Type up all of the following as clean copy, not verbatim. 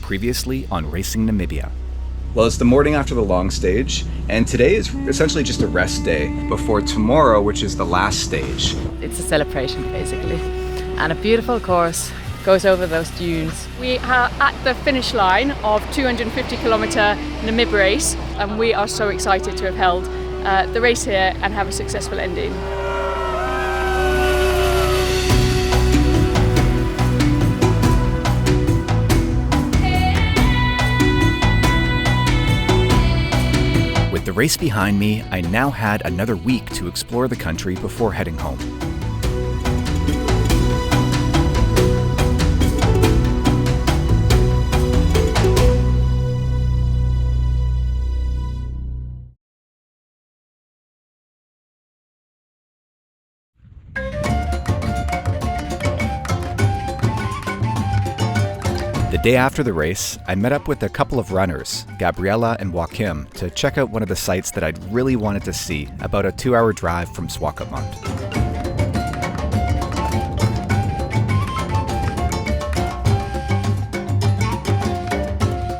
Previously on Racing Namibia. Well, it's the morning after the long stage, and today is essentially just a rest day before tomorrow, which is the last stage. It's a celebration, basically. And a beautiful course goes over those dunes. We are at the finish line of 250-kilometre Namib race, and we are so excited to have held the race here and have a successful ending. With the race behind me, I now had another week to explore the country before heading home. The day after the race, I met up with a couple of runners, Gabriella and Joachim, to check out one of the sites that I'd really wanted to see, about a 2-hour drive from Swakopmund.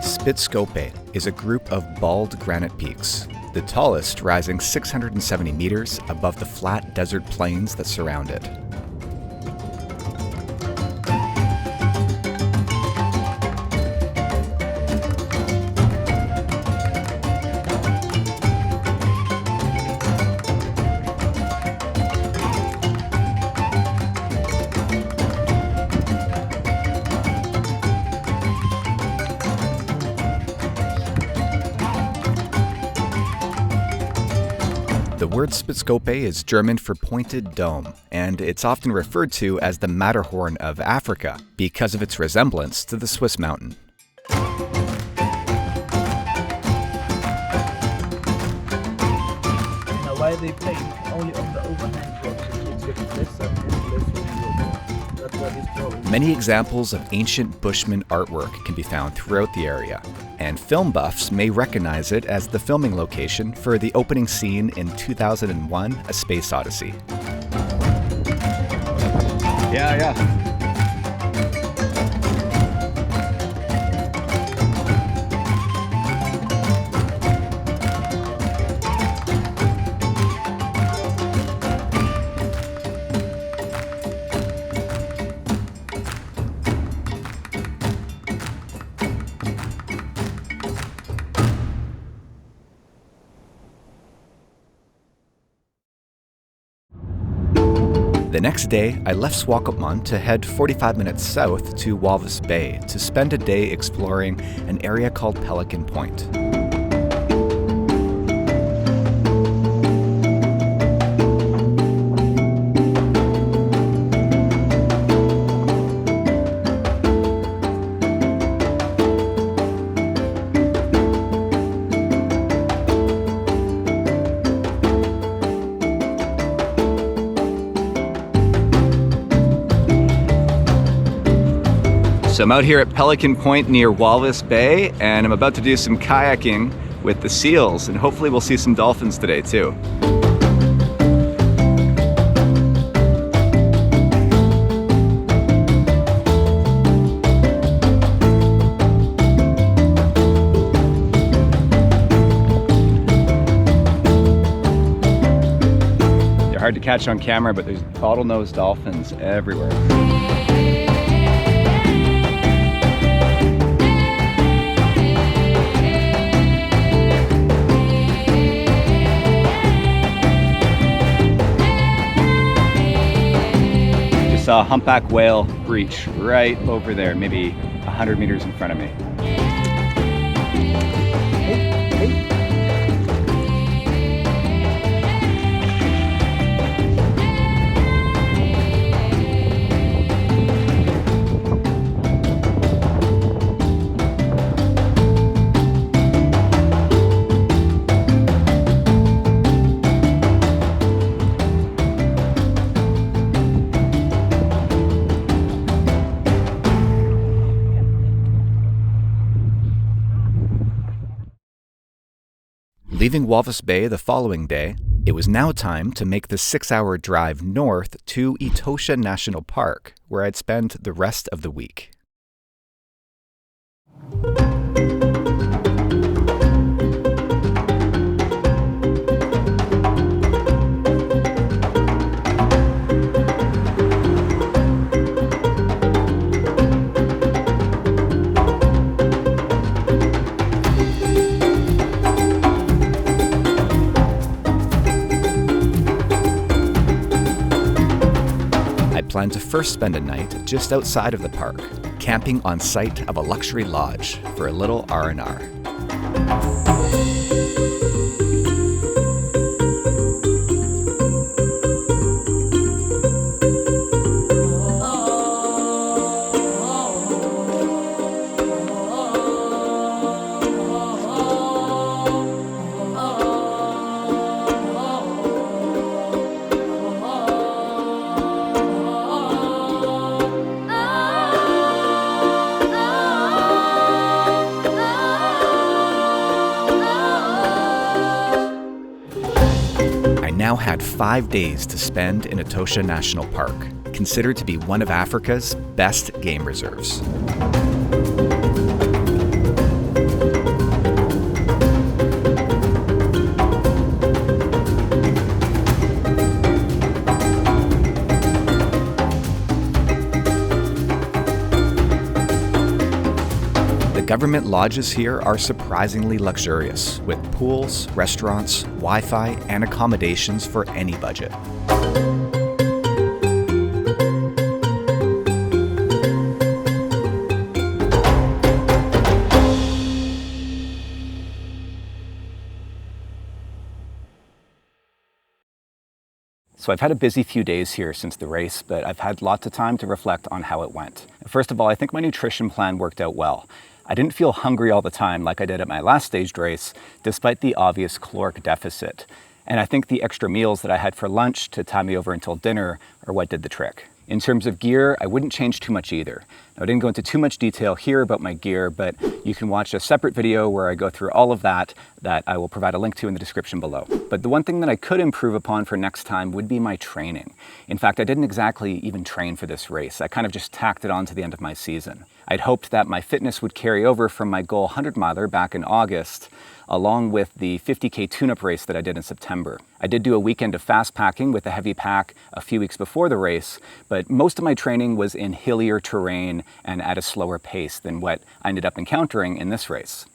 Spitskope is a group of bald granite peaks, the tallest rising 670 meters above the flat desert plains that surround it. The word Spitskope is German for pointed dome, and it's often referred to as the Matterhorn of Africa because of its resemblance to the Swiss mountain. Now, why they paint only on the overhang rocks, it gets less and less when you go. That's why this problem. Many examples of ancient Bushman artwork can be found throughout the area, and film buffs may recognize it as the filming location for the opening scene in 2001: A Space Odyssey. Yeah. The next day, I left Swakopmund to head 45 minutes south to Walvis Bay to spend a day exploring an area called Pelican Point. So I'm out here at Pelican Point near Walvis Bay, and I'm about to do some kayaking with the seals, and hopefully we'll see some dolphins today too. They're hard to catch on camera, but there's bottlenose dolphins everywhere. Saw a humpback whale breach right over there, maybe 100 meters in front of me. Leaving Walvis Bay the following day, it was now time to make the 6-hour drive north to Etosha National Park, where I'd spend the rest of the week. plan to first spend a night just outside of the park, camping on site of a luxury lodge for a little R&R. Now had 5 days to spend in Etosha National Park, considered to be one of Africa's best game reserves. The government lodges here are surprisingly luxurious, with pools, restaurants, Wi-Fi, and accommodations for any budget. So I've had a busy few days here since the race, but I've had lots of time to reflect on how it went. First of all, I think my nutrition plan worked out well. I didn't feel hungry all the time like I did at my last staged race, despite the obvious caloric deficit. And I think the extra meals that I had for lunch to tie me over until dinner are what did the trick. In terms of gear, I wouldn't change too much either. Now, I didn't go into too much detail here about my gear, but you can watch a separate video where I go through all of that I will provide a link to in the description below. But the one thing that I could improve upon for next time would be my training. In fact, I didn't exactly even train for this race. I kind of just tacked it on to the end of my season. I'd hoped that my fitness would carry over from my goal 100-miler back in August, along with the 50K tune-up race that I did in September. I did do a weekend of fast packing with a heavy pack a few weeks before the race, but most of my training was in hillier terrain and at a slower pace than what I ended up encountering in this race.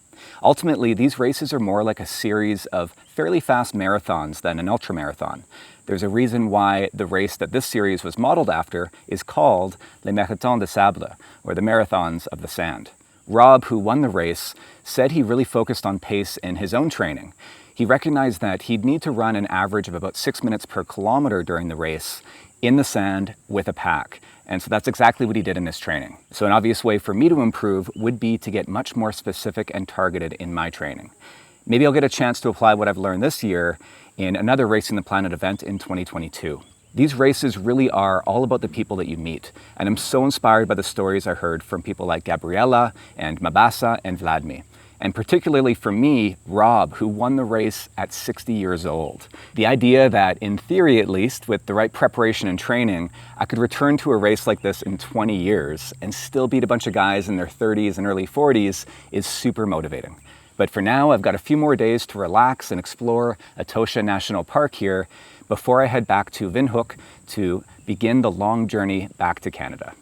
Ultimately, these races are more like a series of fairly fast marathons than an ultramarathon. There's a reason why the race that this series was modeled after is called Les Marathons de Sable, or the Marathons of the Sand. Rob, who won the race, said he really focused on pace in his own training. He recognized that he'd need to run an average of about 6 minutes per kilometer during the race in the sand with a pack. And so that's exactly what he did in his training. So an obvious way for me to improve would be to get much more specific and targeted in my training. Maybe I'll get a chance to apply what I've learned this year in another Racing the Planet event in 2022. These races really are all about the people that you meet, and I'm so inspired by the stories I heard from people like Gabriella and Mabasa and Vladimir. And particularly for me, Rob, who won the race at 60 years old. The idea that, in theory at least, with the right preparation and training, I could return to a race like this in 20 years and still beat a bunch of guys in their 30s and early 40s is super motivating. But for now, I've got a few more days to relax and explore Etosha National Park here before I head back to Windhoek to begin the long journey back to Canada.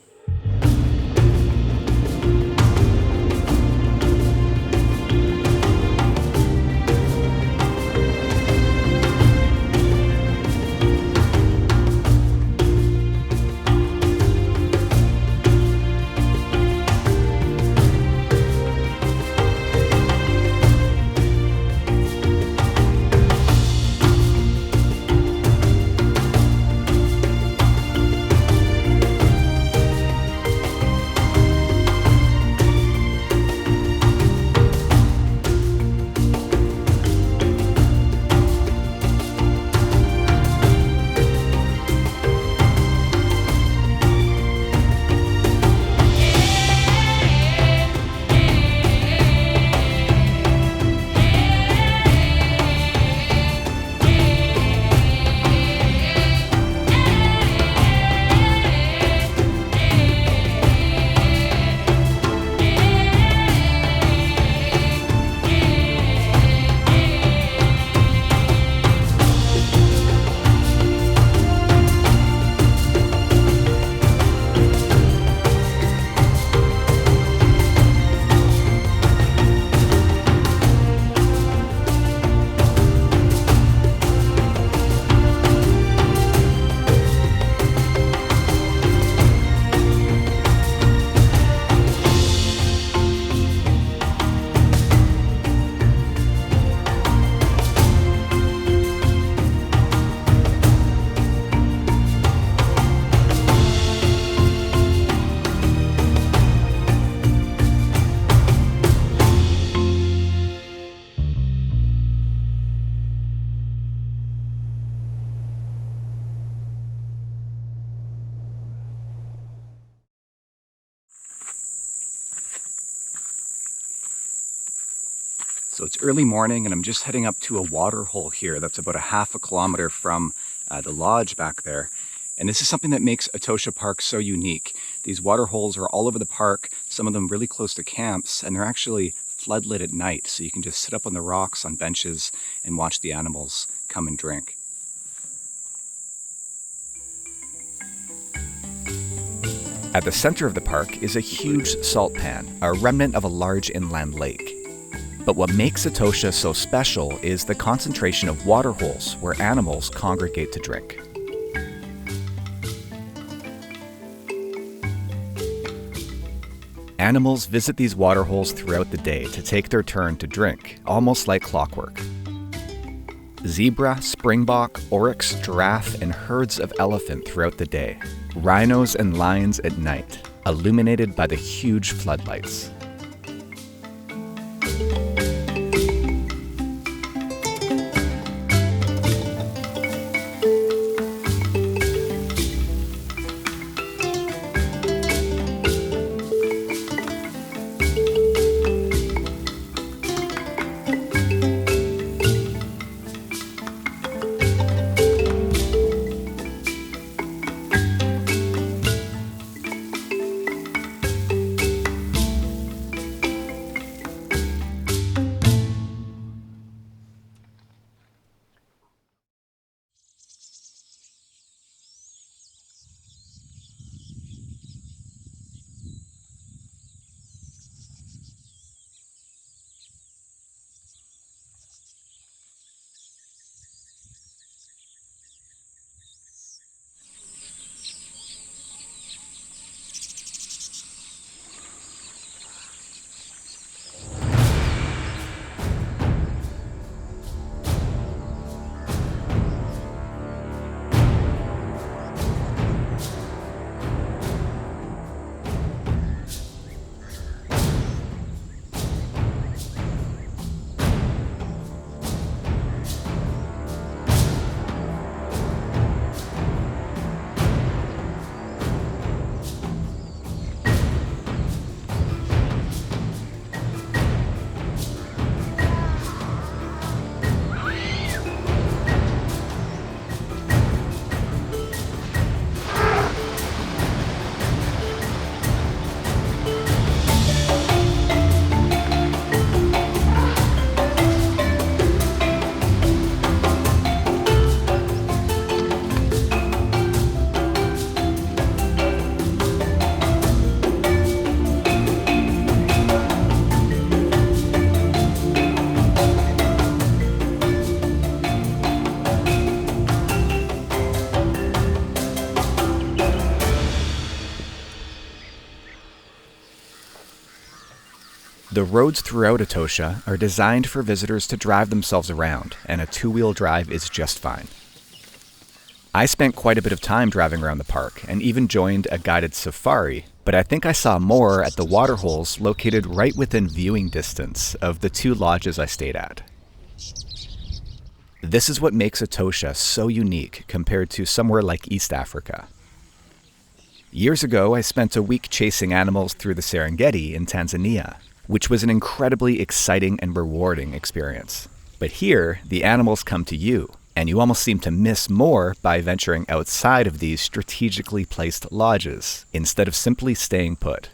So it's early morning and I'm just heading up to a water hole here that's about a half a kilometer from the lodge back there. And this is something that makes Etosha Park so unique. These water holes are all over the park, some of them really close to camps, and they're actually floodlit at night. So you can just sit up on the rocks on benches and watch the animals come and drink. At the center of the park is a huge salt pan, a remnant of a large inland lake. But what makes Etosha so special is the concentration of water holes where animals congregate to drink. Animals visit these water holes throughout the day to take their turn to drink, almost like clockwork. Zebra, springbok, oryx, giraffe, and herds of elephant throughout the day. Rhinos and lions at night, illuminated by the huge floodlights. The roads throughout Etosha are designed for visitors to drive themselves around, and a two-wheel drive is just fine. I spent quite a bit of time driving around the park and even joined a guided safari, but I think I saw more at the water holes located right within viewing distance of the two lodges I stayed at. This is what makes Etosha so unique compared to somewhere like East Africa. Years ago, I spent a week chasing animals through the Serengeti in Tanzania, which was an incredibly exciting and rewarding experience. But here, the animals come to you, and you almost seem to miss more by venturing outside of these strategically placed lodges, instead of simply staying put.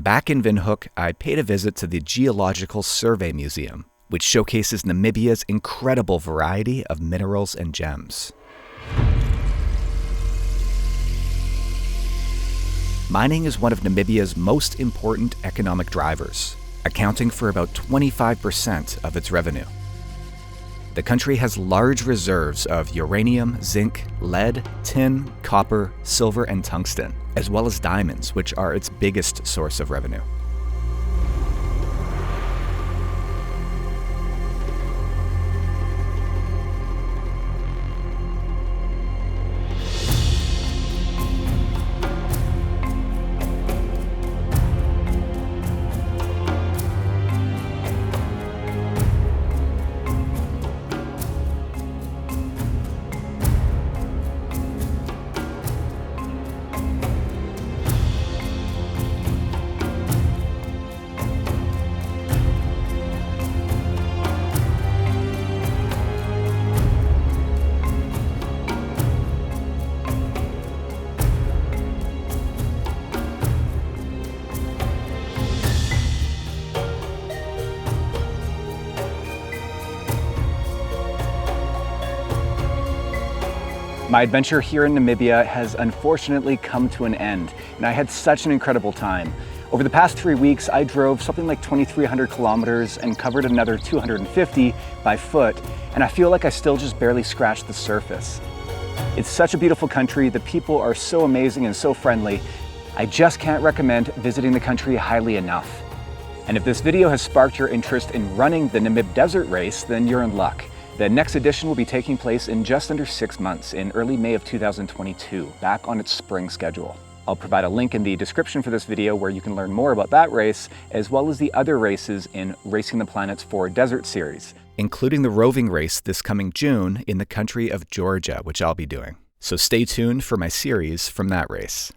Back in Windhoek, I paid a visit to the Geological Survey Museum, which showcases Namibia's incredible variety of minerals and gems. Mining is one of Namibia's most important economic drivers, accounting for about 25% of its revenue. The country has large reserves of uranium, zinc, lead, tin, copper, silver, and tungsten, as well as diamonds, which are its biggest source of revenue. My adventure here in Namibia has unfortunately come to an end, and I had such an incredible time. Over the past 3 weeks, I drove something like 2,300 kilometers and covered another 250 by foot, and I feel like I still just barely scratched the surface. It's such a beautiful country, the people are so amazing and so friendly. I just can't recommend visiting the country highly enough. And if this video has sparked your interest in running the Namib Desert race, then you're in luck. The next edition will be taking place in just under 6 months, in early May of 2022, back on its spring schedule. I'll provide a link in the description for this video where you can learn more about that race, as well as the other races in Racing the Planet's 4 Desert series, including the roving race this coming June in the country of Georgia, which I'll be doing. So stay tuned for my series from that race.